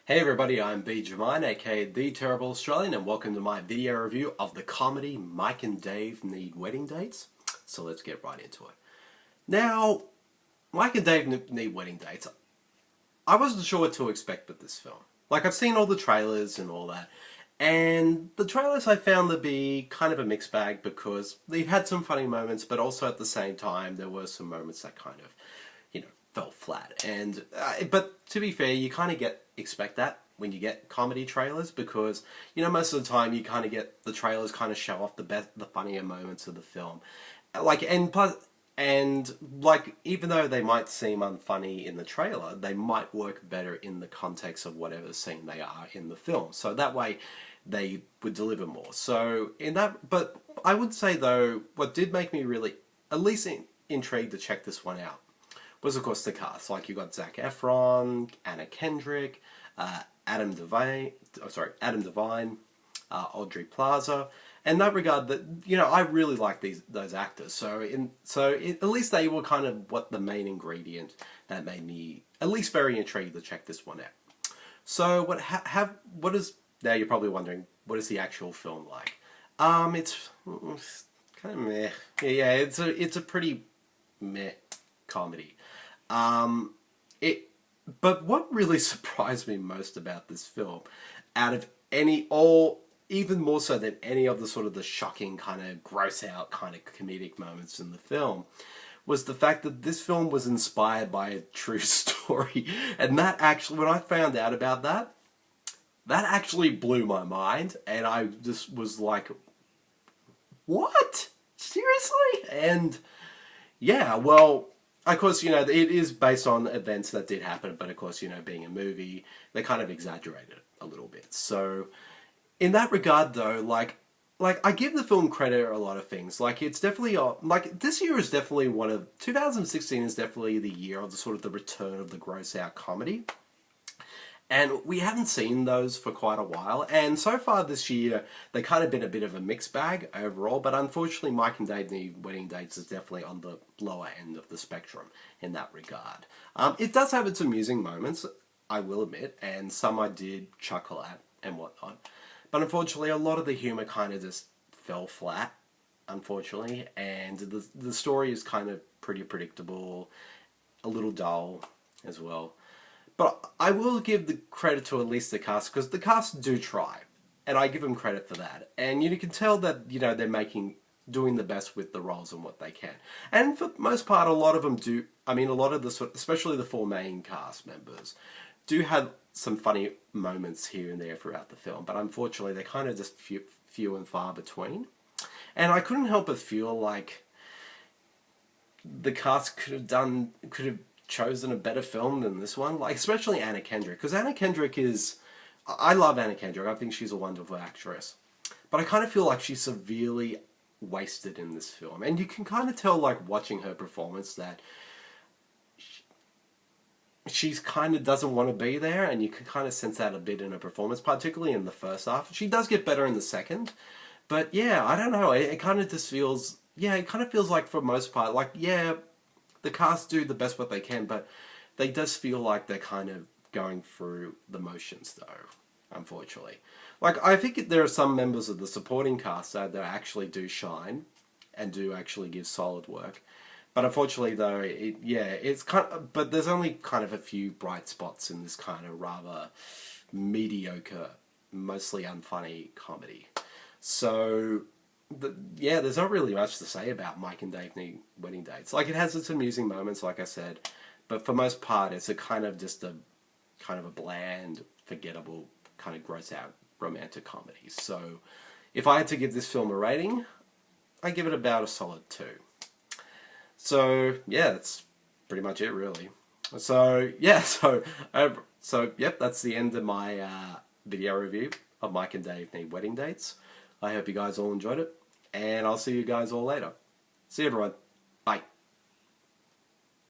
Hey everybody, I'm DeVine, aka The Terrible Australian, and welcome to my video review of the comedy Mike and Dave Need Wedding Dates. So let's get right into it. Now, Mike and Dave Need Wedding Dates. I wasn't sure what to expect with this film. Like, I've seen all the trailers and all that, and the trailers I found to be kind of a mixed bag because they've had some funny moments, but also at the same time there were some moments that kind of, fell flat. And but to be fair, you kind of expect that when you get comedy trailers because most of the time you kind of get the trailers kind of show off the funnier moments of the film, even though they might seem unfunny in the trailer, they might work better in the context of whatever scene they are in the film. So that way they would deliver more. So but I would say though, what did make me really at least intrigued to check this one out was of course the cast. Like you got Zac Efron, Anna Kendrick, Adam DeVine, Aubrey Plaza. In that regard, I really like those actors. So at least they were kind of what the main ingredient that made me at least very intrigued to check this one out. So now you're probably wondering, what is the actual film like? It's kind of meh. Yeah, it's a pretty meh comedy. But what really surprised me most about this film, out of even more so than any of the sort of the shocking kind of gross out kind of comedic moments in the film, was the fact that this film was inspired by a true story. And that actually, when I found out about that actually blew my mind. And I just was like, what? Seriously? And yeah, well, of course, it is based on events that did happen, but of course, being a movie, they kind of exaggerated it a little bit. So, in that regard, though, like I give the film credit for a lot of things. Like, it's definitely this year is definitely 2016 is definitely the year of the return of the gross out comedy. And we haven't seen those for quite a while. And so far this year, they kind of been a bit of a mixed bag overall. But unfortunately, Mike and Dave Need Wedding Dates is definitely on the lower end of the spectrum in that regard. It does have its amusing moments, I will admit. And some I did chuckle at and whatnot. But unfortunately, a lot of the humor kind of just fell flat, unfortunately. And the story is kind of pretty predictable, a little dull as well. But I will give the credit to at least the cast, because the cast do try, and I give them credit for that. And you can tell that they're doing the best with the roles and what they can. And for the most part, a lot of them do. I mean, a lot of especially the four main cast members, do have some funny moments here and there throughout the film. But unfortunately, they're kind of just few and far between. And I couldn't help but feel like the cast could have chosen a better film than this one, like especially Anna Kendrick, because Anna Kendrick I love Anna Kendrick. I think she's a wonderful actress, but I kind of feel like she's severely wasted in this film, and you can kind of tell, like watching her performance, that she's kind of doesn't want to be there, and you can kind of sense that a bit in her performance, particularly in the first half. She does get better in the second, but yeah, I don't know. It kind of just feels, it kind of feels like for most part, like the cast do the best what they can, but they does feel like they're kind of going through the motions, though, unfortunately. Like, I think there are some members of the supporting cast that actually do shine and do actually give solid work. But unfortunately, though, it's kind of, but there's only kind of a few bright spots in this kind of rather mediocre, mostly unfunny comedy. So there's not really much to say about Mike and Dave Need Wedding Dates. Like, it has its amusing moments, like I said, but for most part, it's a kind of a bland, forgettable, kind of gross out romantic comedy. So, if I had to give this film a rating, I give it about a solid 2. So, yeah, that's pretty much it, really. So, yeah, yep, that's the end of my video review of Mike and Dave Need Wedding Dates. I hope you guys all enjoyed it, and I'll see you guys all later. See you, everyone.